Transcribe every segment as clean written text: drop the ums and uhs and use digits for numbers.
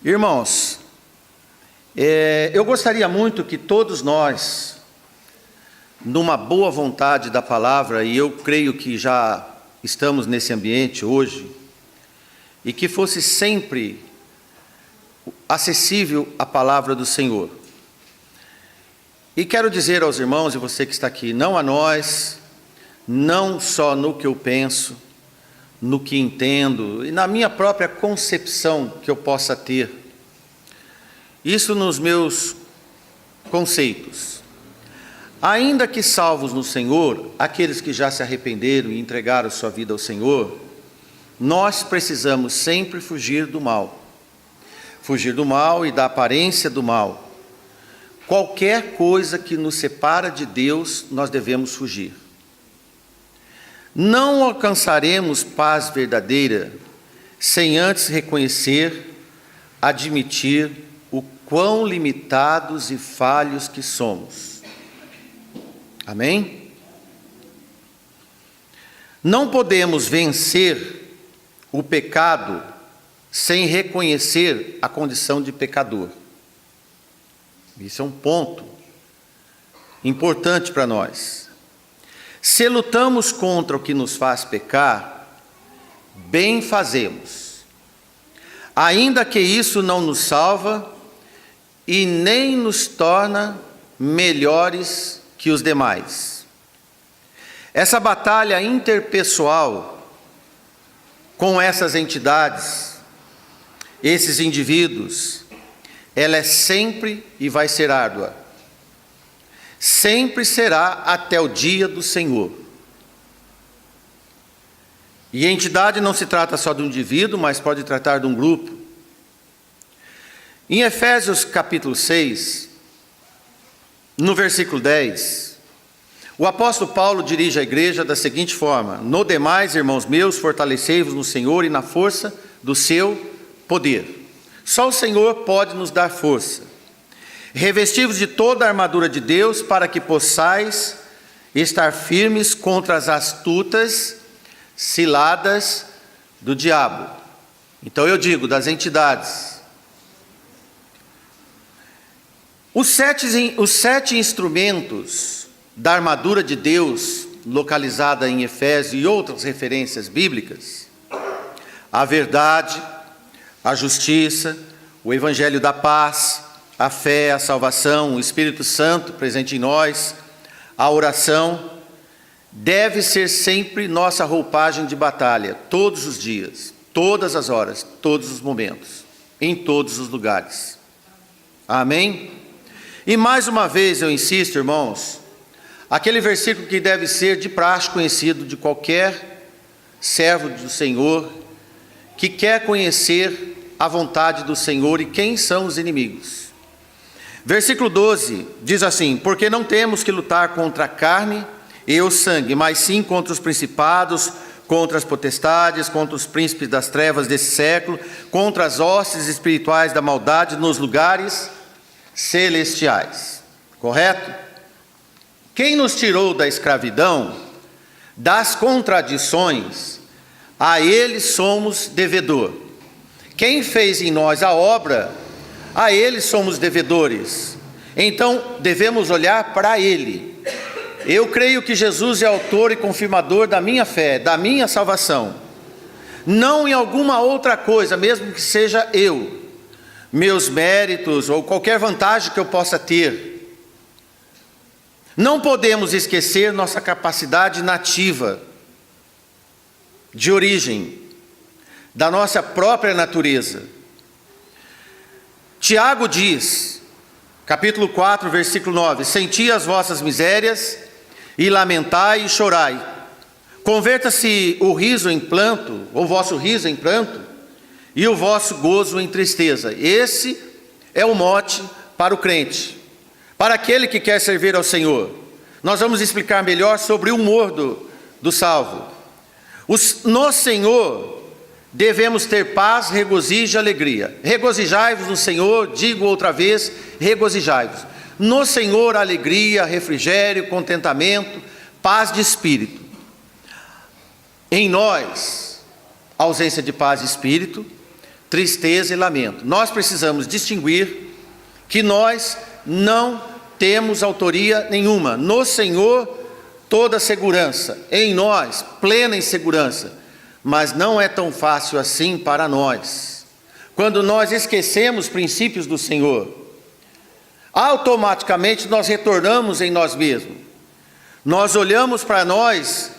Irmãos, eu gostaria muito que todos nós, numa boa vontade da palavra, e eu creio que já estamos nesse ambiente hoje, e que fosse sempre acessível a palavra do Senhor. E quero dizer aos irmãos, e você que está aqui, não a nós, não só no que eu penso, no que entendo, e na minha própria concepção que eu possa ter, isso nos meus conceitos. Ainda que salvos no Senhor, aqueles que já se arrependeram e entregaram sua vida ao Senhor, nós precisamos sempre fugir do mal. Fugir do mal e da aparência do mal. Qualquer coisa que nos separa de Deus, nós devemos fugir. Não alcançaremos paz verdadeira sem antes reconhecer, admitir o quão limitados e falhos que somos. Amém? Não podemos vencer o pecado sem reconhecer a condição de pecador. Isso é um ponto importante para nós. Se lutamos contra o que nos faz pecar, bem fazemos, ainda que isso não nos salva e nem nos torna melhores que os demais. Essa batalha interpessoal com essas entidades, esses indivíduos, ela é sempre e vai ser árdua. Sempre será até o dia do Senhor. E a entidade não se trata só de um indivíduo, mas pode tratar de um grupo. Em Efésios capítulo 6, no versículo 10, o apóstolo Paulo dirige a igreja da seguinte forma: no demais, irmãos meus, fortalecei-vos no Senhor e na força do seu poder. Só o Senhor pode nos dar força. Revesti-vos de toda a armadura de Deus, para que possais estar firmes contra as astutas ciladas do diabo. Então eu digo, das entidades. Os sete instrumentos da armadura de Deus, localizada em Efésios e outras referências bíblicas: a verdade, a justiça, o evangelho da paz, a fé, a salvação, o Espírito Santo presente em nós, a oração, deve ser sempre nossa roupagem de batalha, todos os dias, todas as horas, todos os momentos, em todos os lugares. Amém? E mais uma vez eu insisto, irmãos, aquele versículo que deve ser de praxe conhecido de qualquer servo do Senhor, que quer conhecer a vontade do Senhor e quem são os inimigos. Versículo 12 diz assim: porque não temos que lutar contra a carne e o sangue, mas sim contra os principados, contra as potestades, contra os príncipes das trevas desse século, contra as hostes espirituais da maldade nos lugares celestiais. Correto? Quem nos tirou da escravidão, das contradições, a Ele somos devedor. Quem fez em nós a obra, a Ele somos devedores. Então devemos olhar para Ele. Eu creio que Jesus é autor e confirmador da minha fé, da minha salvação. Não em alguma outra coisa, mesmo que seja eu, meus méritos ou qualquer vantagem que eu possa ter. Não podemos esquecer nossa capacidade nativa, de origem, da nossa própria natureza. Tiago diz, capítulo 4, versículo 9: senti as vossas misérias, e lamentai e chorai. Converta-se o riso em pranto, o vosso riso em pranto, e o vosso gozo em tristeza. Esse é o mote para o crente, para aquele que quer servir ao Senhor. Nós vamos explicar melhor sobre o humor do salvo. No Senhor devemos ter paz, regozijo e alegria. Regozijai-vos no Senhor, digo outra vez, regozijai-vos. No Senhor, alegria, refrigério, contentamento, paz de espírito. Em nós, ausência de paz de espírito, tristeza e lamento. Nós precisamos distinguir que nós não temos autoria nenhuma. No Senhor, toda segurança. Em nós, plena insegurança. Mas não é tão fácil assim para nós. Quando nós esquecemos princípios do Senhor, automaticamente nós retornamos em nós mesmos. Nós olhamos para nós,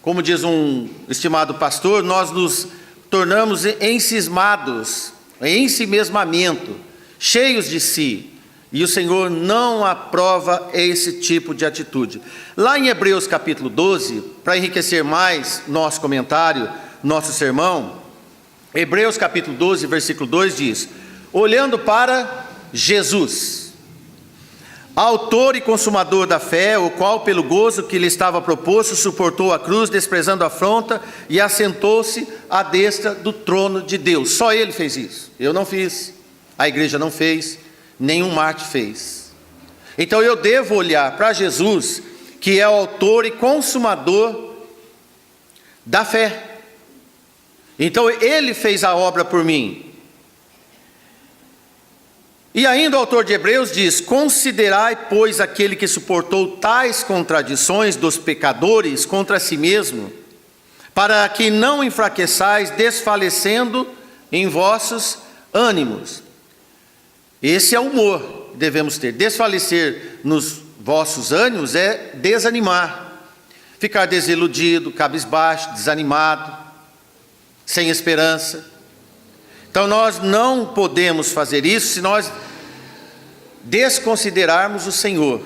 como diz um estimado pastor, nós nos tornamos encismados, em ensimesmamento, cheios de si. E o Senhor não aprova esse tipo de atitude. Lá em Hebreus capítulo 12, para enriquecer mais nosso comentário, nosso sermão, Hebreus capítulo 12, versículo 2 diz: olhando para Jesus, autor e consumador da fé, o qual pelo gozo que lhe estava proposto, suportou a cruz, desprezando a afronta, e assentou-se à destra do trono de Deus. Só ele fez isso. Eu não fiz, a igreja não fez, nenhum mártir fez. Então eu devo olhar para Jesus, que é o autor e consumador da fé. Então ele fez a obra por mim. E ainda o autor de Hebreus diz: considerai, pois, aquele que suportou tais contradições dos pecadores contra si mesmo, para que não enfraqueçais, desfalecendo em vossos ânimos. Esse é o humor que devemos ter. Desfalecer nos vossos ânimos é desanimar, ficar desiludido, cabisbaixo, desanimado, sem esperança. Então nós não podemos fazer isso se nós desconsiderarmos o Senhor.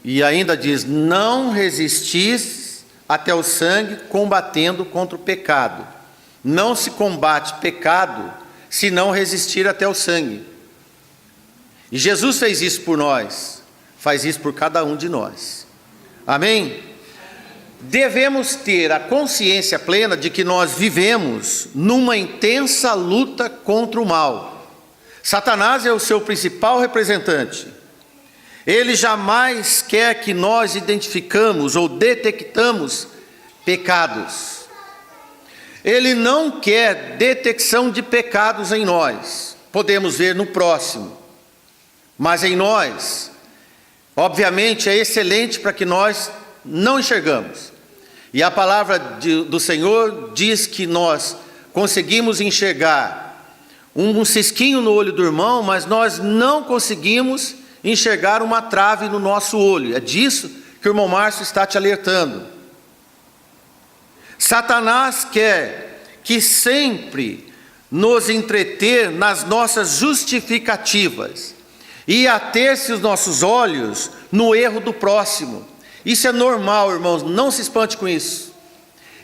E ainda diz: não resistis até o sangue, combatendo contra o pecado. Não se combate pecado se não resistir até o sangue. E Jesus fez isso por nós, faz isso por cada um de nós. Amém? Devemos ter a consciência plena de que nós vivemos numa intensa luta contra o mal. Satanás é o seu principal representante. Ele jamais quer que nós identificamos ou detectamos pecados. Ele não quer detecção de pecados em nós. Podemos ver no próximo, mas em nós, obviamente, é excelente para que nós não enxergamos. E a palavra do Senhor diz que nós conseguimos enxergar um cisquinho no olho do irmão, mas nós não conseguimos enxergar uma trave no nosso olho. É disso que o irmão Márcio está te alertando. Satanás quer que sempre nos entreter nas nossas justificativas e ater-se os nossos olhos no erro do próximo. Isso é normal, irmãos, não se espante com isso.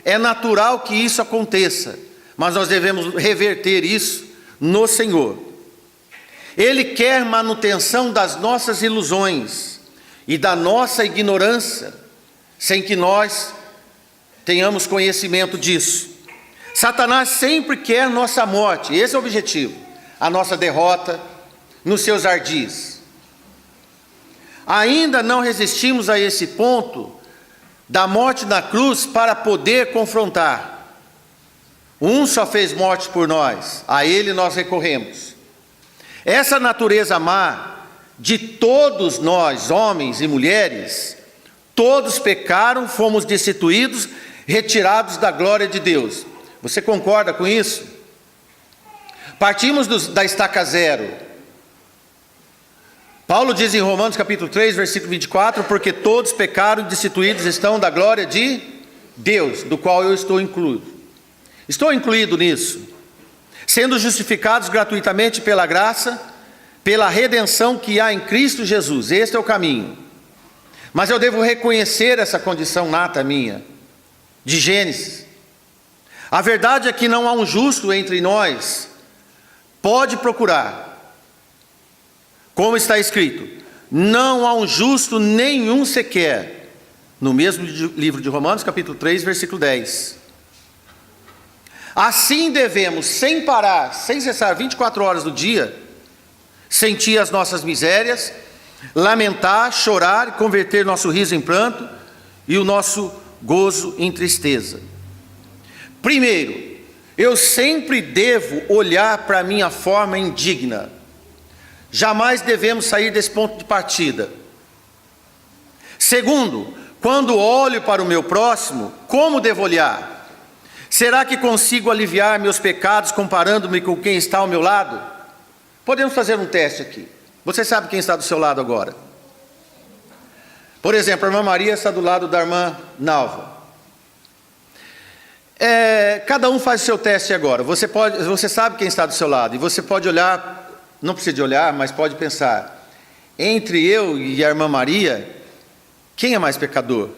É natural que isso aconteça, mas nós devemos reverter isso no Senhor. Ele quer manutenção das nossas ilusões e da nossa ignorância, sem que nós tenhamos conhecimento disso. Satanás sempre quer nossa morte, esse é o objetivo, a nossa derrota nos seus ardis. Ainda não resistimos a esse ponto da morte na cruz para poder confrontar. Um só fez morte por nós, a ele nós recorremos. Essa natureza má de todos nós, homens e mulheres, todos pecaram, fomos destituídos, retirados da glória de Deus. Você concorda com isso? Partimos da estaca zero. Paulo diz em Romanos capítulo 3, versículo 24: porque todos pecaram e destituídos estão da glória de Deus, do qual eu estou incluído. Estou incluído nisso, sendo justificados gratuitamente pela graça, pela redenção que há em Cristo Jesus. Este é o caminho. Mas eu devo reconhecer essa condição nata minha, de Gênesis. A verdade é que não há um justo entre nós. Pode procurar. Como está escrito: não há um justo nenhum sequer. No mesmo livro de Romanos, capítulo 3, versículo 10. Assim devemos, sem parar, sem cessar, 24 horas do dia, sentir as nossas misérias, lamentar, chorar e converter nosso riso em pranto e o nosso gozo em tristeza. Primeiro, eu sempre devo olhar para a minha forma indigna. Jamais devemos sair desse ponto de partida. Segundo, quando olho para o meu próximo, como devo olhar? Será que consigo aliviar meus pecados comparando-me com quem está ao meu lado? Podemos fazer um teste aqui. Você sabe quem está do seu lado agora? Por exemplo, a irmã Maria está do lado da irmã Nalva. Cada um faz o seu teste agora. Você sabe quem está do seu lado. E você pode olhar, não precisa de olhar, mas pode pensar. Entre eu e a irmã Maria, quem é mais pecador?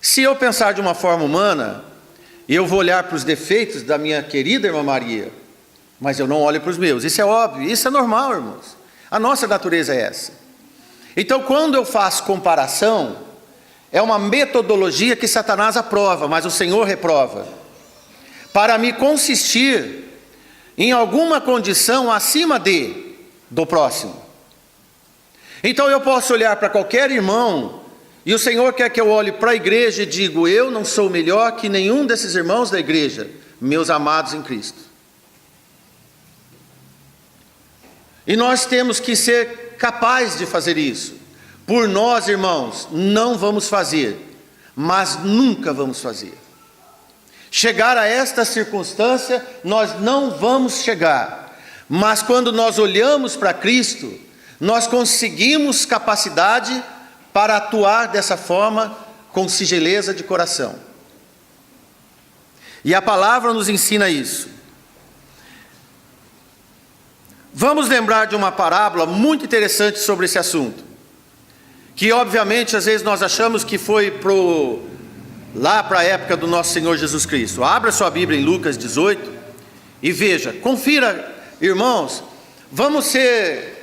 Se eu pensar de uma forma humana, eu vou olhar para os defeitos da minha querida irmã Maria, mas eu não olho para os meus. Isso é óbvio, isso é normal, irmãos. A nossa natureza é essa. Então, quando eu faço comparação, é uma metodologia que Satanás aprova, mas o Senhor reprova, para me consistir em alguma condição acima do próximo. Então eu posso olhar para qualquer irmão, e o Senhor quer que eu olhe para a igreja e digo, eu não sou melhor que nenhum desses irmãos da igreja, meus amados em Cristo. E nós temos que ser capazes de fazer isso. Por nós, irmãos, não vamos fazer, mas nunca vamos fazer. Chegar a esta circunstância, nós não vamos chegar. Mas quando nós olhamos para Cristo, nós conseguimos capacidade para atuar dessa forma com singeleza de coração. E a palavra nos ensina isso. Vamos lembrar de uma parábola muito interessante sobre esse assunto. Que obviamente às vezes nós achamos que foi lá para a época do nosso Senhor Jesus Cristo. Abra sua Bíblia em Lucas 18 e veja, confira, irmãos, vamos ser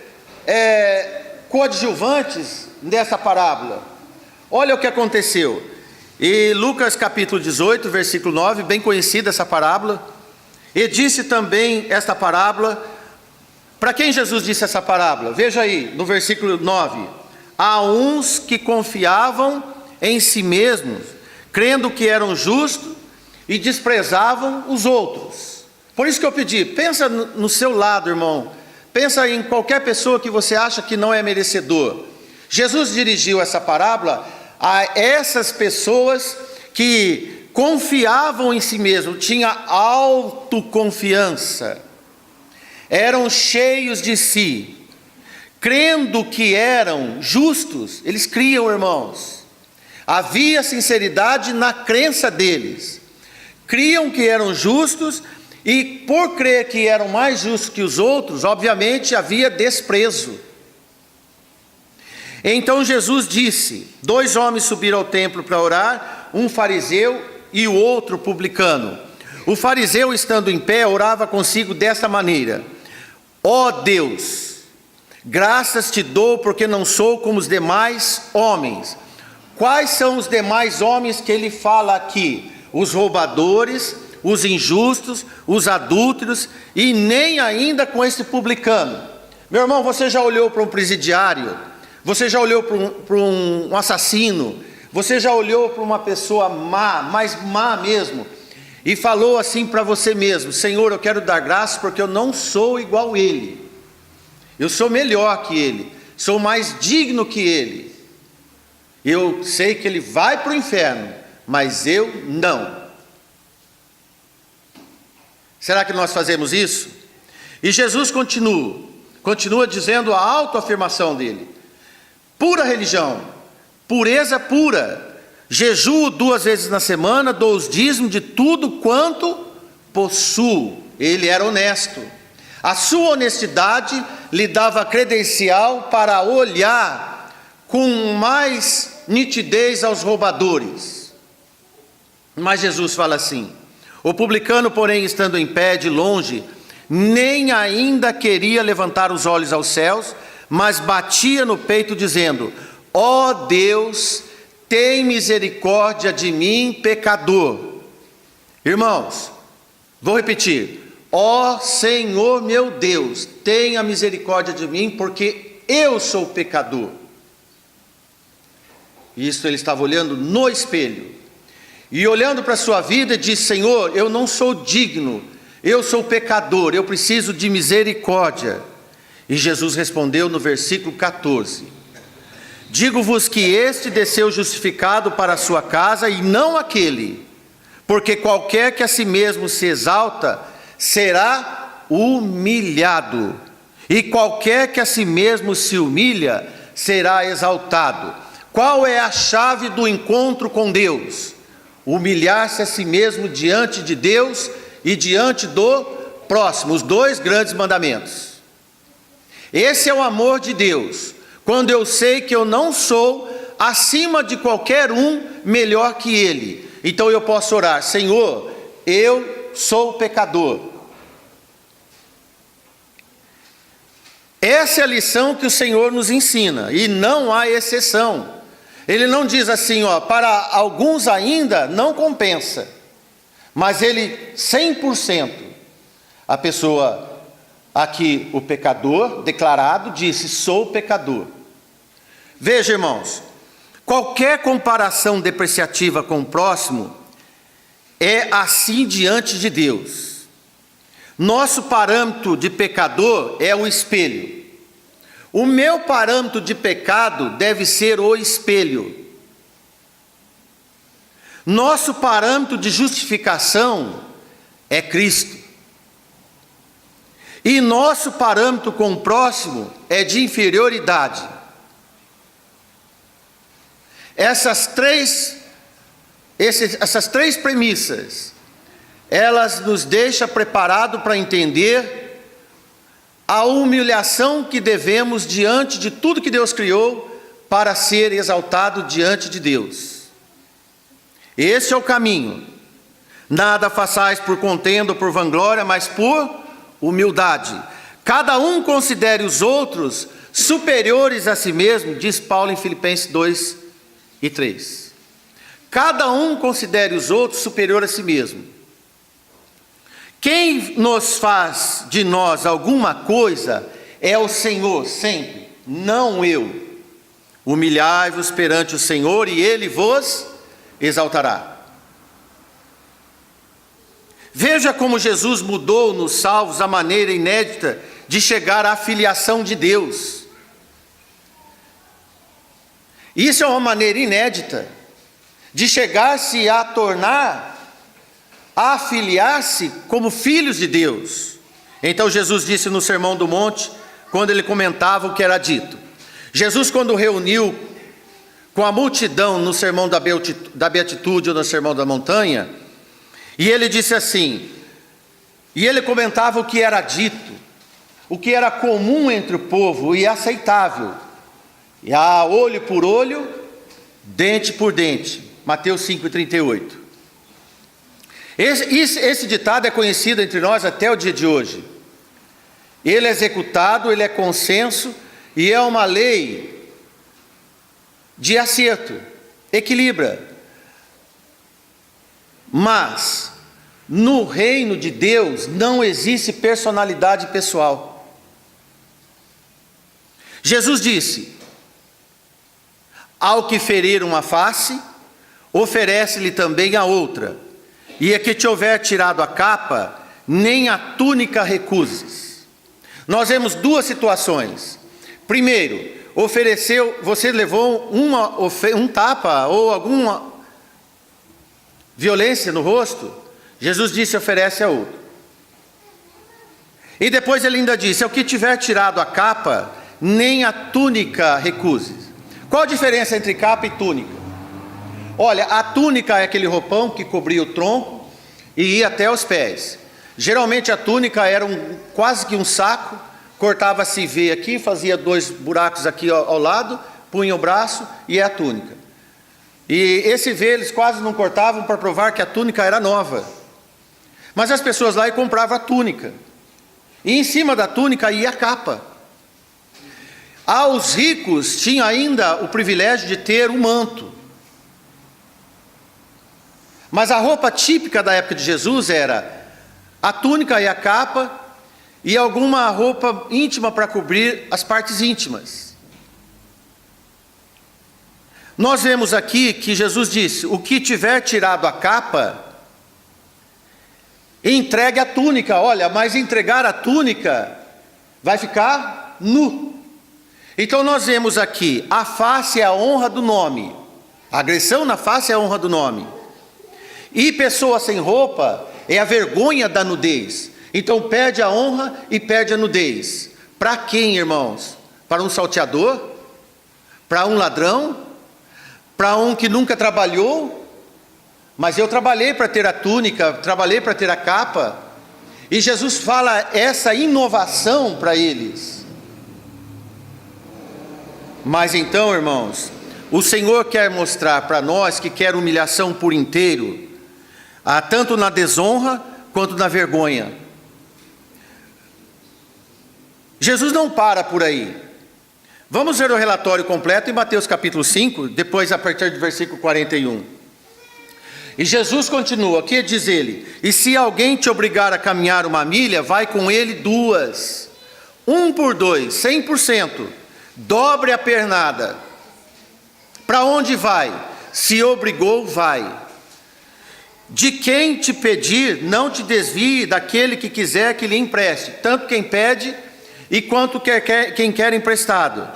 coadjuvantes dessa parábola. Olha o que aconteceu. E Lucas capítulo 18, versículo 9, bem conhecida essa parábola. E disse também esta parábola. Para quem Jesus disse essa parábola? Veja aí, no versículo 9. Há uns que confiavam em si mesmos, crendo que eram justos e desprezavam os outros. Por isso que eu pedi, pensa no seu lado, irmão. Pensa em qualquer pessoa que você acha que não é merecedor. Jesus dirigiu essa parábola a essas pessoas que confiavam em si mesmos, tinham autoconfiança, eram cheios de si. Crendo que eram justos, eles criam, irmãos. Havia sinceridade na crença deles. Criam que eram justos e por crer que eram mais justos que os outros, obviamente havia desprezo. Então Jesus disse, 2 homens subiram ao templo para orar, um fariseu e o outro publicano. O fariseu, estando em pé, orava consigo desta maneira: ó Deus, graças te dou porque não sou como os demais homens. Quais são os demais homens que ele fala aqui? Os roubadores, os injustos, os adúlteros e nem ainda com esse publicano. Meu irmão, você já olhou para um presidiário? Você já olhou para um assassino? Você já olhou para uma pessoa má, mas má mesmo? E falou assim para você mesmo: Senhor, eu quero dar graças porque eu não sou igual a ele. Eu sou melhor que ele, sou mais digno que ele. Eu sei que ele vai para o inferno, mas eu não. Será que nós fazemos isso? E Jesus continua dizendo a autoafirmação dele: pura religião, pureza pura, jejuo 2 vezes na semana, dou os dízimos de tudo quanto possuo. Ele era honesto. A sua honestidade lhe dava credencial para olhar com mais nitidez aos roubadores. Mas Jesus fala assim: o publicano, porém, estando em pé de longe, nem ainda queria levantar os olhos aos céus, mas batia no peito dizendo: ó Deus, tem misericórdia de mim, pecador. Irmãos, vou repetir: ó Senhor meu Deus, tenha misericórdia de mim, porque eu sou pecador. Isso ele estava olhando no espelho. e olhando para a sua vida disse: Senhor, eu não sou digno, eu sou pecador, eu preciso de misericórdia. E Jesus respondeu no versículo 14: digo-vos que este desceu justificado para a sua casa, e não aquele, porque qualquer que a si mesmo se exalta, será humilhado, e qualquer que a si mesmo se humilha, será exaltado. Qual é a chave do encontro com Deus? Humilhar-se a si mesmo diante de Deus e diante do próximo, os dois grandes mandamentos. Esse é o amor de Deus, quando eu sei que eu não sou acima de qualquer um melhor que Ele. Então eu posso orar: Senhor, eu sou pecador. Essa é a lição que o Senhor nos ensina, e não há exceção. Ele não diz assim, para alguns ainda não compensa, mas ele 100%, a pessoa aqui, o pecador declarado, disse: sou pecador. Veja, irmãos, qualquer comparação depreciativa com o próximo é assim diante de Deus. Nosso parâmetro de pecador é o espelho. O meu parâmetro de pecado deve ser o espelho. Nosso parâmetro de justificação é Cristo. E nosso parâmetro com o próximo é de inferioridade. Essas três premissas, elas nos deixam preparados para entender a humilhação que devemos diante de tudo que Deus criou para ser exaltado diante de Deus. Esse é o caminho. Nada façais por contenda ou por vanglória, mas por humildade. Cada um considere os outros superiores a si mesmo, diz Paulo em Filipenses 2:3. Cada um considere os outros superior a si mesmo. Quem nos faz de nós alguma coisa é o Senhor, sempre, não eu. Humilhai-vos perante o Senhor e Ele vos exaltará. Veja como Jesus mudou nos salvos a maneira inédita de chegar à filiação de Deus. Isso é uma maneira inédita de chegar-se a tornar, a afiliar-se como filhos de Deus. Então Jesus disse no Sermão do Monte, quando ele comentava o que era dito. Jesus, quando reuniu com a multidão no Sermão da Beatitude ou no Sermão da Montanha, e ele disse assim, e ele comentava o que era dito, o que era comum entre o povo e aceitável, e olho por olho, dente por dente, Mateus 5:38. Esse ditado é conhecido entre nós até o dia de hoje. Ele é executado, ele é consenso, e é uma lei de acerto, equilibra. Mas no reino de Deus não existe personalidade pessoal. Jesus disse: ao que ferir uma face, oferece-lhe também a outra, e a que te houver tirado a capa, nem a túnica recuses. Nós vemos duas situações. Primeiro, você levou um tapa ou alguma violência no rosto, Jesus disse: oferece a outro. E depois ele ainda disse: ao que tiver tirado a capa, nem a túnica recuses. Qual a diferença entre capa e túnica? Olha, a túnica é aquele roupão que cobria o tronco e ia até os pés. Geralmente a túnica era quase que um saco, cortava-se V aqui, fazia 2 buracos aqui ao lado, punha o braço e é a túnica. E esse V eles quase não cortavam para provar que a túnica era nova. Mas as pessoas lá compravam a túnica. E em cima da túnica ia a capa. Aos ricos tinha ainda o privilégio de ter um manto. Mas a roupa típica da época de Jesus era a túnica e a capa e alguma roupa íntima para cobrir as partes íntimas. Nós vemos aqui que Jesus disse: o que tiver tirado a capa, entregue a túnica. Olha, mas entregar a túnica vai ficar nu. Então nós vemos aqui, a face é a honra do nome. A agressão na face é a honra do nome. E pessoa sem roupa é a vergonha da nudez. Então perde a honra e perde a nudez. Para quem, irmãos? Para um salteador? Para um ladrão? Para um que nunca trabalhou? Mas eu trabalhei para ter a túnica, trabalhei para ter a capa. E Jesus fala essa inovação para eles. Mas então, irmãos, o Senhor quer mostrar para nós que quer humilhação por inteiro, tanto na desonra quanto na vergonha. Jesus não para por aí. Vamos ver o relatório completo em Mateus capítulo 5, depois a partir do versículo 41. E Jesus continua, aqui diz ele: e se alguém te obrigar a caminhar 1 milha, vai com ele 2, 1 por 2, 100%, dobre a pernada. Para onde vai? Se obrigou, vai. De quem te pedir, não te desvie daquele que quiser que lhe empreste, tanto quem pede e quanto quem quer emprestado.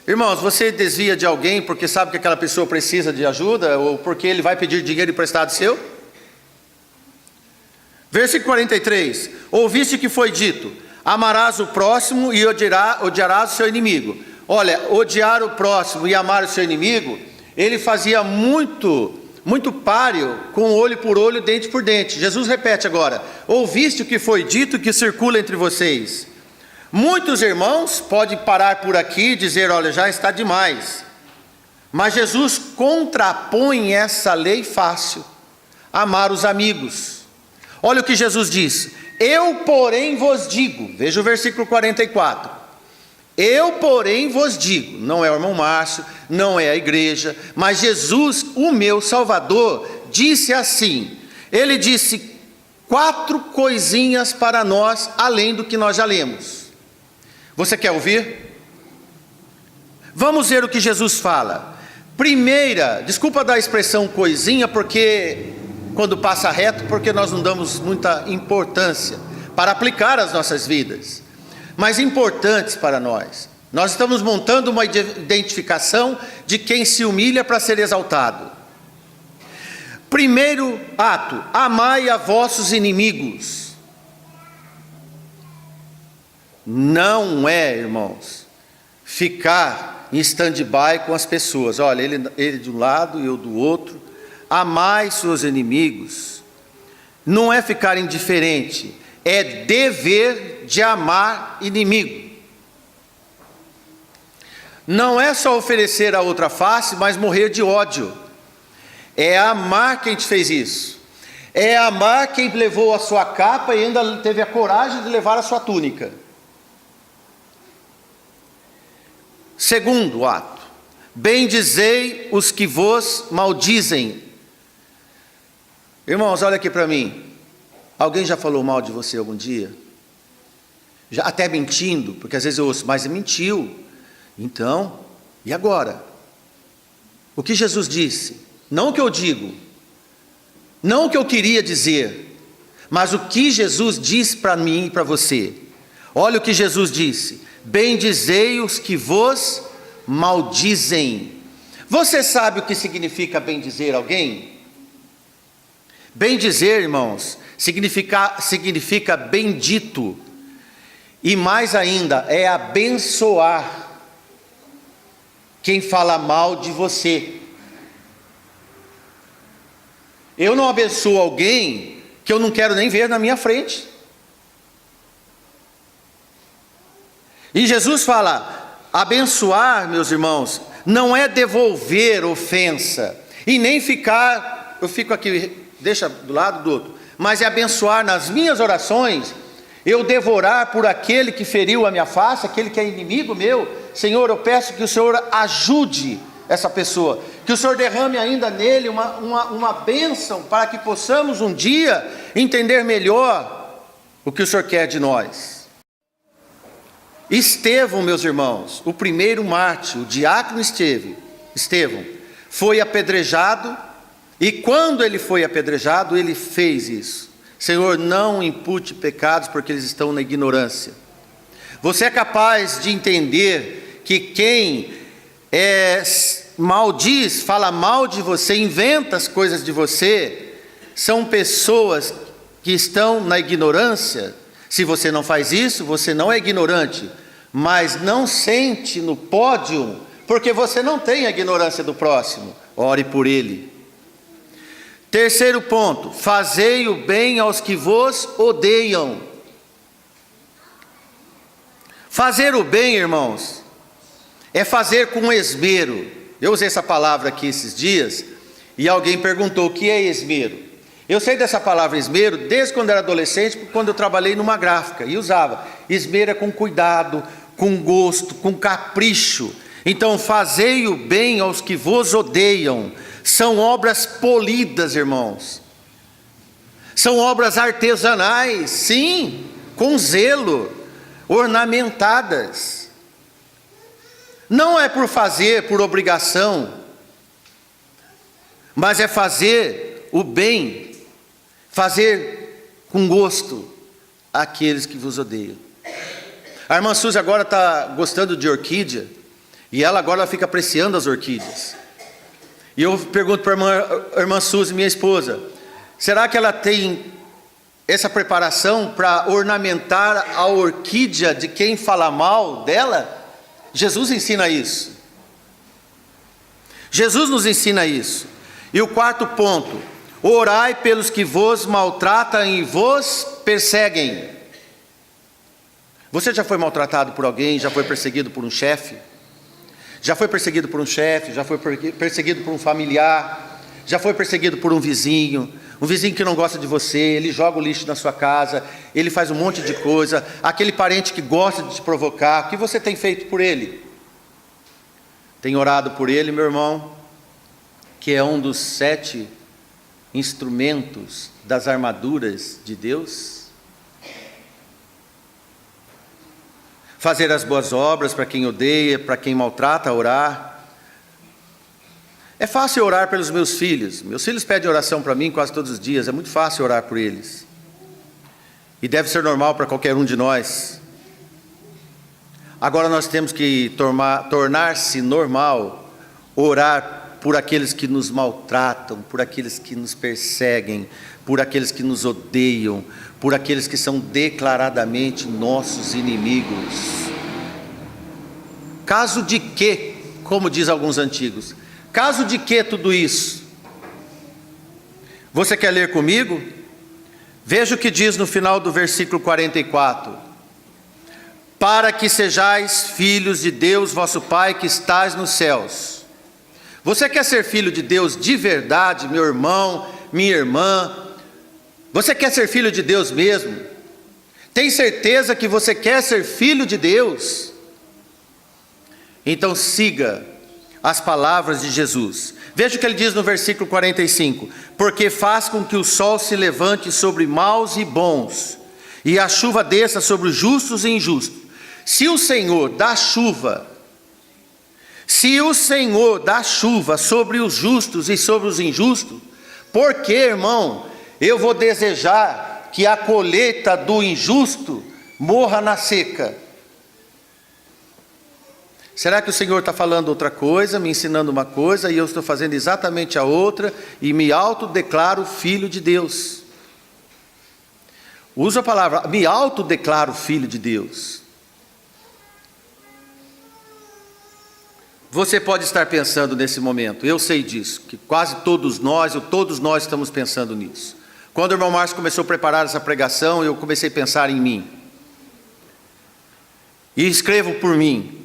Irmãos, você desvia de alguém porque sabe que aquela pessoa precisa de ajuda, ou porque ele vai pedir dinheiro emprestado seu? Versículo 43, ouviste que foi dito: amarás o próximo e odiarás o seu inimigo. Olha, odiar o próximo e amar o seu inimigo, ele fazia muito páreo com olho por olho, dente por dente. Jesus repete agora: ouviste o que foi dito que circula entre vocês. Muitos irmãos podem parar por aqui e dizer: olha, já está demais. Mas Jesus contrapõe essa lei fácil: amar os amigos. Olha o que Jesus diz: eu porém vos digo, veja o versículo 44, eu porém vos digo, não é o irmão Márcio, não é a igreja, mas Jesus, o meu Salvador, disse assim. Ele disse 4 coisinhas para nós, além do que nós já lemos. Você quer ouvir? Vamos ver o que Jesus fala. Primeira, desculpa dar a expressão coisinha, porque quando passa reto, porque nós não damos muita importância para aplicar às nossas vidas, mas importantes para nós. Nós estamos montando uma identificação de quem se humilha para ser exaltado. Primeiro ato: amai a vossos inimigos. Não é, irmãos, ficar em stand-by com as pessoas. Olha, ele de um lado e eu do outro. Amai seus inimigos. Não é ficar indiferente, é dever de amar inimigo. Não é só oferecer a outra face, mas morrer de ódio. É amar quem te fez isso. É amar quem levou a sua capa e ainda teve a coragem de levar a sua túnica. Segundo ato: bendizei os que vos maldizem. Irmãos, olha aqui para mim. Alguém já falou mal de você algum dia? Já, até mentindo, porque às vezes eu ouço: mas mentiu. Então, e agora? O que Jesus disse? Não o que eu digo, não o que eu queria dizer, mas o que Jesus disse para mim e para você. Olha o que Jesus disse: bendizei os que vos maldizem. Você sabe o que significa bendizer alguém? Bendizer, irmãos, significa bendito. E mais ainda, é abençoar quem fala mal de você. Eu não abençoo alguém que eu não quero nem ver na minha frente. E Jesus fala: abençoar, meus irmãos, não é devolver ofensa, e nem ficar, eu fico aqui, deixa do lado do outro, mas é abençoar nas minhas orações, eu devorar por aquele que feriu a minha face, aquele que é inimigo meu. Senhor, eu peço que o Senhor ajude essa pessoa, que o Senhor derrame ainda nele uma bênção, para que possamos um dia entender melhor o que o Senhor quer de nós. Estevão, meus irmãos, o primeiro mártir, o diácono Estevão, foi apedrejado, e quando ele foi apedrejado, ele fez isso. Senhor, não impute pecados, porque eles estão na ignorância. Você é capaz de entender que quem maldiz, fala mal de você, inventa as coisas de você, são pessoas que estão na ignorância? Se você não faz isso, você não é ignorante, mas não sente no pódio, porque você não tem a ignorância do próximo. Ore por ele. Terceiro ponto, fazei o bem aos que vos odeiam. Fazer o bem, irmãos, é fazer com esmero. Eu usei essa palavra aqui esses dias, e alguém perguntou o que é esmero. Eu sei dessa palavra esmero desde quando era adolescente, quando eu trabalhei numa gráfica, e usava. Esmero é com cuidado, com gosto, com capricho. Então, fazei o bem aos que vos odeiam. São obras polidas, irmãos. São obras artesanais, sim, com zelo, ornamentadas. Não é por fazer, por obrigação, mas é fazer o bem, fazer com gosto àqueles que vos odeiam. A irmã Suzy agora está gostando de orquídea, e ela agora fica apreciando as orquídeas. E eu pergunto para a irmã Suzy, minha esposa, será que ela tem essa preparação para ornamentar a orquídea de quem fala mal dela? Jesus ensina isso. Jesus nos ensina isso. E o quarto ponto, orai pelos que vos maltratam e vos perseguem. Você já foi maltratado por alguém? Já foi perseguido por um chefe? Já foi perseguido por um chefe? Já foi perseguido por um familiar? Já foi perseguido por um vizinho que não gosta de você, ele joga o lixo na sua casa, ele faz um monte de coisa, aquele parente que gosta de te provocar, o que você tem feito por ele? Tem orado por ele, meu irmão, que é um dos 7 instrumentos das armaduras de Deus? Fazer as boas obras para quem odeia, para quem maltrata, orar. É fácil orar pelos meus filhos. Meus filhos pedem oração para mim quase todos os dias. É muito fácil orar por eles. E deve ser normal para qualquer um de nós. Agora nós temos que tornar-se normal orar por aqueles que nos maltratam, por aqueles que nos perseguem, por aqueles que nos odeiam, por aqueles que são declaradamente nossos inimigos. Caso de quê, como diz alguns antigos? Caso de que tudo isso? Você quer ler comigo? Veja o que diz no final do versículo 44. Para que sejais filhos de Deus, vosso Pai que estás nos céus. Você quer ser filho de Deus de verdade, meu irmão, minha irmã? Você quer ser filho de Deus mesmo? Tem certeza que você quer ser filho de Deus? Então siga as palavras de Jesus. Veja o que ele diz no versículo 45. Porque faz com que o sol se levante sobre maus e bons, e a chuva desça sobre os justos e injustos. Se o Senhor dá chuva sobre os justos e sobre os injustos, por que, irmão, eu vou desejar que a colheita do injusto morra na seca? Será que o Senhor está falando outra coisa, me ensinando uma coisa, e eu estou fazendo exatamente a outra, e me autodeclaro filho de Deus? Uso a palavra, me autodeclaro filho de Deus. Você pode estar pensando nesse momento, eu sei disso, que quase todos nós estamos pensando nisso. Quando o irmão Márcio começou a preparar essa pregação, eu comecei a pensar em mim. E escrevo por mim.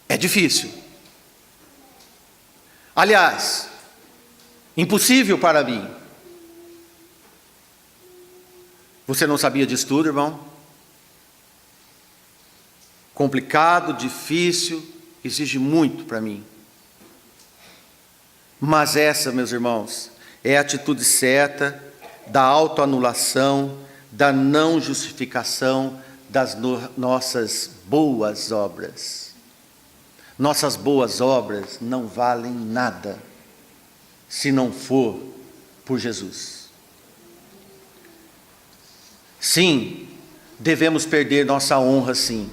É difícil. Aliás, impossível para mim. Você não sabia disso tudo, irmão? Complicado, difícil, exige muito para mim. Mas essa, meus irmãos, é a atitude certa da autoanulação, da não justificação das nossas boas obras. Nossas boas obras não valem nada se não for por Jesus. Sim, devemos perder nossa honra, sim.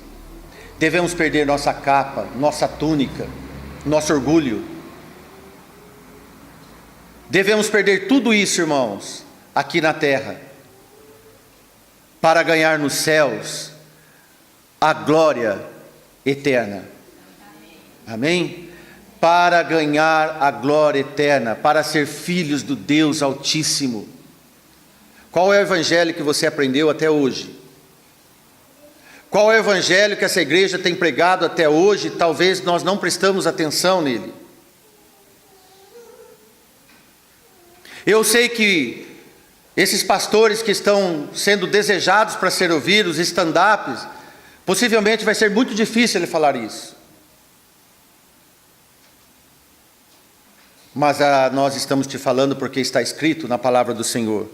Devemos perder nossa capa, nossa túnica, nosso orgulho. Devemos perder tudo isso, irmãos, aqui na terra, para ganhar nos céus a glória eterna. Amém? Para ganhar a glória eterna, para ser filhos do Deus Altíssimo. Qual é o evangelho que você aprendeu até hoje? Qual é o evangelho que essa igreja tem pregado até hoje? Talvez nós não prestamos atenção nele. Eu sei que esses pastores que estão sendo desejados para ser ouvidos, stand-ups, possivelmente vai ser muito difícil ele falar isso. Mas nós estamos te falando porque está escrito na palavra do Senhor.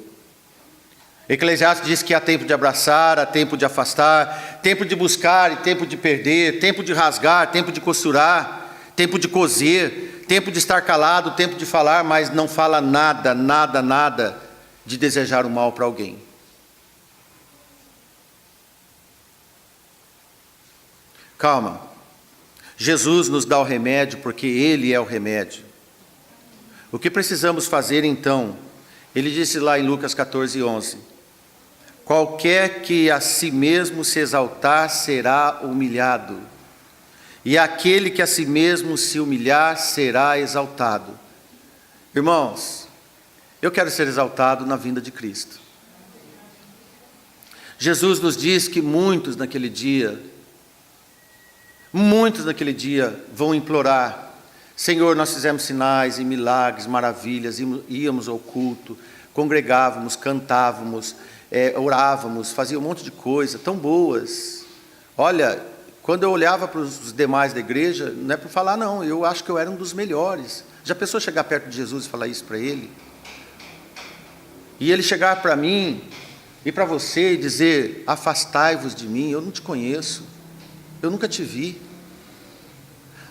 Eclesiastes diz que há tempo de abraçar, há tempo de afastar, tempo de buscar e tempo de perder, tempo de rasgar, tempo de costurar, tempo de coser, tempo de estar calado, tempo de falar, mas não fala nada, nada, nada de desejar o mal para alguém. Calma. Jesus nos dá o remédio porque Ele é o remédio. O que precisamos fazer então? Ele disse lá em Lucas 14:11: qualquer que a si mesmo se exaltar será humilhado, e aquele que a si mesmo se humilhar será exaltado. Irmãos, eu quero ser exaltado na vinda de Cristo. Jesus nos diz que muitos naquele dia vão implorar: Senhor, nós fizemos sinais e milagres, maravilhas, íamos ao culto, congregávamos, cantávamos, orávamos, fazíamos um monte de coisa tão boas. Olha, quando eu olhava para os demais da igreja, não é por falar não, eu acho que eu era um dos melhores. Já pensou chegar perto de Jesus e falar isso para Ele? E Ele chegar para mim e para você e dizer: afastai-vos de mim, eu não te conheço, eu nunca te vi.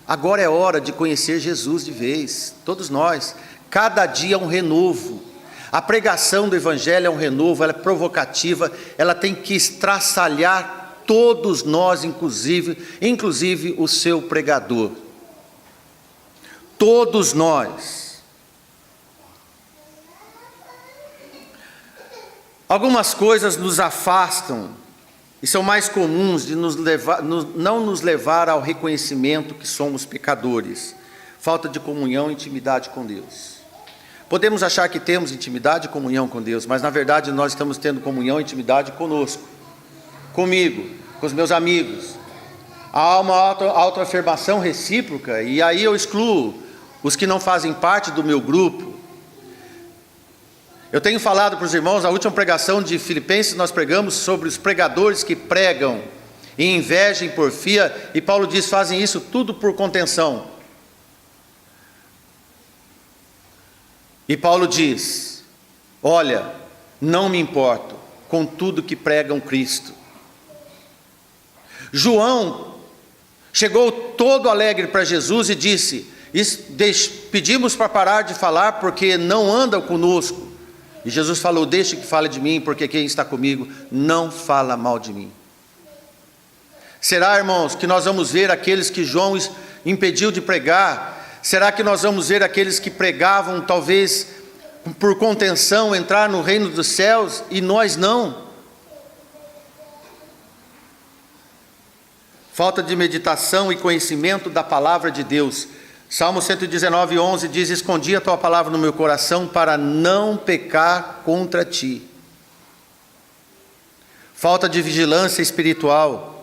Agora é hora de conhecer Jesus de vez, todos nós. Cada dia é um renovo. A pregação do Evangelho é um renovo, ela é provocativa, ela tem que estraçalhar todos nós, inclusive o seu pregador. Todos nós. Algumas coisas nos afastam e são mais comuns de não nos levar ao reconhecimento que somos pecadores. Falta de comunhão e intimidade com Deus. Podemos achar que temos intimidade e comunhão com Deus, mas na verdade nós estamos tendo comunhão e intimidade conosco, comigo, com os meus amigos. Há uma autoafirmação recíproca, e aí eu excluo os que não fazem parte do meu grupo. Eu tenho falado para os irmãos, na última pregação de Filipenses, nós pregamos sobre os pregadores que pregam em inveja e porfia, e Paulo diz: fazem isso tudo por contenção. E Paulo diz: olha, não me importo com tudo que pregam Cristo. João chegou todo alegre para Jesus e disse: pedimos para parar de falar porque não andam conosco. E Jesus falou: deixe que fale de mim, porque quem está comigo não fala mal de mim. Será, irmãos, que nós vamos ver aqueles que João impediu de pregar? Será que nós vamos ver aqueles que pregavam, talvez por contenção, entrar no reino dos céus, e nós não? Falta de meditação e conhecimento da palavra de Deus. Salmo 119:11 diz: escondi a tua palavra no meu coração para não pecar contra ti. Falta de vigilância espiritual.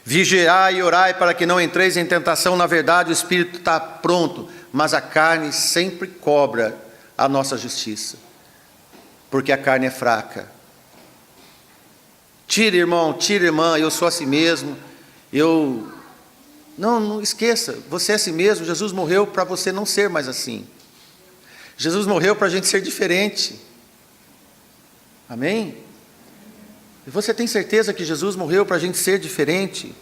Vigiai e orai para que não entreis em tentação. Na verdade o espírito está pronto, mas a carne sempre cobra a nossa justiça, porque a carne é fraca. Tira, irmão, tira, irmã, eu sou assim mesmo, não esqueça, você é assim mesmo. Jesus morreu para você não ser mais assim. Jesus morreu para a gente ser diferente. Amém? E você tem certeza que Jesus morreu para a gente ser diferente?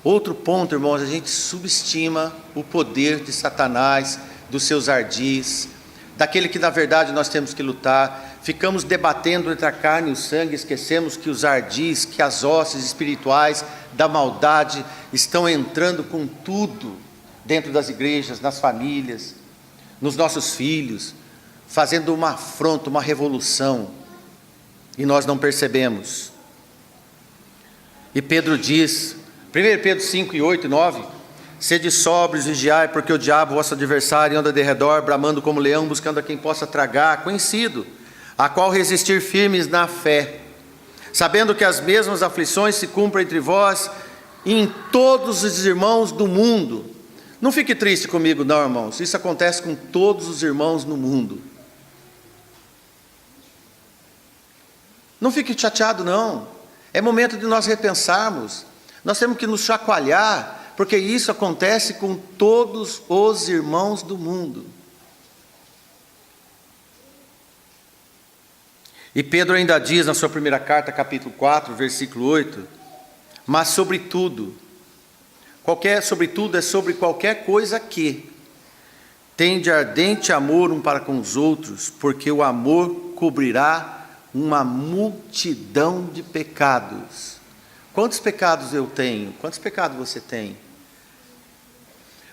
Outro ponto, irmãos, a gente subestima o poder de Satanás, dos seus ardis, daquele que na verdade nós temos que lutar. Ficamos debatendo entre a carne e o sangue, esquecemos que os ardis, que as hostes espirituais da maldade estão entrando com tudo dentro das igrejas, nas famílias, nos nossos filhos, fazendo uma afronta, uma revolução, e nós não percebemos. E Pedro diz, 1 Pedro 5, 8 e 9, sede sóbrios, vigiai, porque o diabo, vosso adversário, anda de redor, bramando como leão, buscando a quem possa tragar, conhecido, a qual resistir firmes na fé, sabendo que as mesmas aflições se cumprem entre vós e em todos os irmãos do mundo. Não fique triste comigo não, irmãos, isso acontece com todos os irmãos no mundo. Não fique chateado não, é momento de nós repensarmos, nós temos que nos chacoalhar, porque isso acontece com todos os irmãos do mundo. E Pedro ainda diz na sua primeira carta, capítulo 4, versículo 8, mas sobretudo é sobre qualquer coisa que tende ardente amor um para com os outros, porque o amor cobrirá uma multidão de pecados. Quantos pecados eu tenho? Quantos pecados você tem?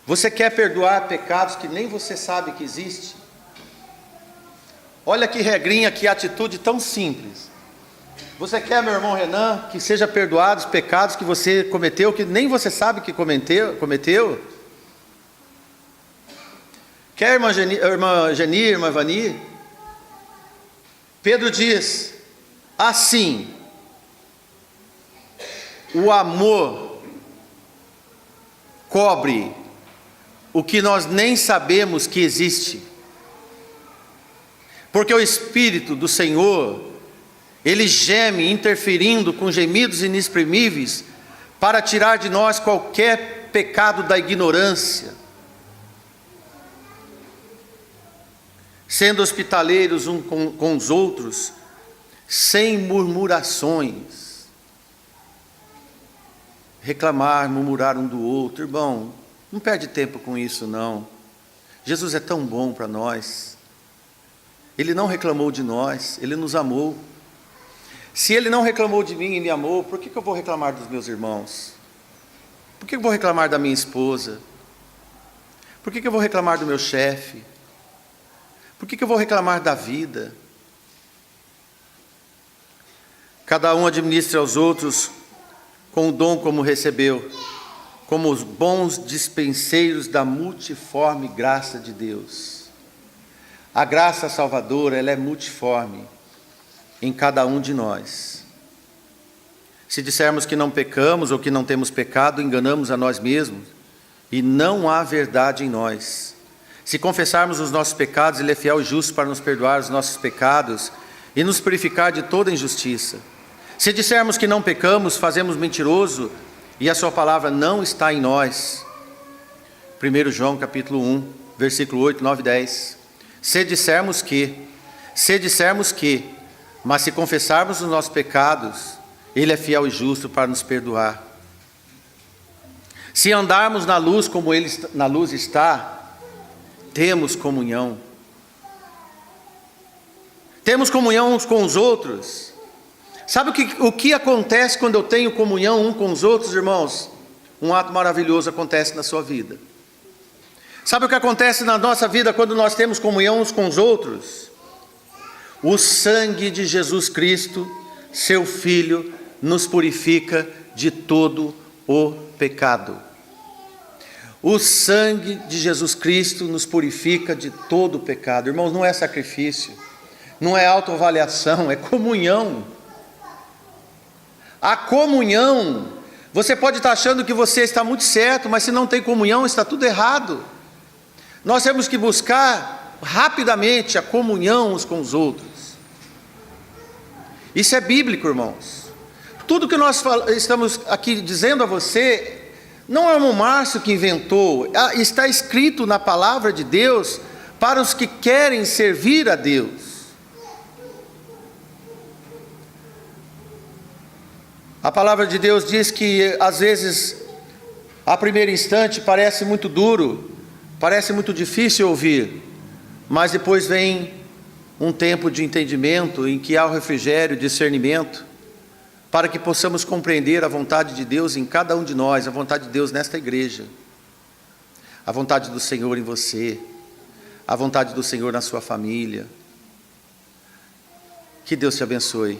Você quer perdoar pecados que nem você sabe que existe? Olha que regrinha, que atitude tão simples. Você quer, meu irmão Renan, que seja perdoados os pecados que você cometeu, que nem você sabe que cometeu? Quer, irmã Geni, irmã Vani? Pedro diz, assim, o amor cobre o que nós nem sabemos que existe. Porque o Espírito do Senhor, Ele geme interferindo com gemidos inexprimíveis para tirar de nós qualquer pecado da ignorância, sendo hospitaleiros uns com os outros, sem murmurações. Reclamar, murmurar um do outro, irmão, não perde tempo com isso não. Jesus é tão bom para nós. Ele não reclamou de nós, Ele nos amou. Se Ele não reclamou de mim e me amou, por que eu vou reclamar dos meus irmãos? Por que eu vou reclamar da minha esposa? Por que eu vou reclamar do meu chefe? Por que eu vou reclamar da vida? Cada um administre aos outros com o dom como recebeu, como os bons dispenseiros da multiforme graça de Deus. A graça salvadora, ela é multiforme em cada um de nós. Se dissermos que não pecamos ou que não temos pecado, enganamos a nós mesmos e não há verdade em nós. Se confessarmos os nossos pecados, Ele é fiel e justo para nos perdoar os nossos pecados e nos purificar de toda injustiça. Se dissermos que não pecamos, fazemos mentiroso e a sua palavra não está em nós. 1 João capítulo 1, versículo 8, 9 e 10. Se dissermos que, mas se confessarmos os nossos pecados, Ele é fiel e justo para nos perdoar. Se andarmos na luz como Ele na luz está, temos comunhão. Temos comunhão uns com os outros. Sabe o que acontece quando eu tenho comunhão uns com os outros, irmãos? Um ato maravilhoso acontece na sua vida. Sabe o que acontece na nossa vida quando nós temos comunhão uns com os outros? O sangue de Jesus Cristo, seu Filho, nos purifica de todo o pecado. O sangue de Jesus Cristo nos purifica de todo o pecado. Irmãos, não é sacrifício, não é autoavaliação, é comunhão. A comunhão, você pode estar achando que você está muito certo, mas se não tem comunhão, está tudo errado. Nós temos que buscar rapidamente a comunhão uns com os outros. Isso é bíblico, irmãos. Tudo que nós estamos aqui dizendo a você, não é o Márcio que inventou, está escrito na palavra de Deus para os que querem servir a Deus. A palavra de Deus diz que às vezes A primeiro instante parece muito duro, parece muito difícil ouvir, mas depois vem um tempo de entendimento em que há o refrigério, discernimento, para que possamos compreender a vontade de Deus em cada um de nós, a vontade de Deus nesta igreja, a vontade do Senhor em você, a vontade do Senhor na sua família. Que Deus te abençoe.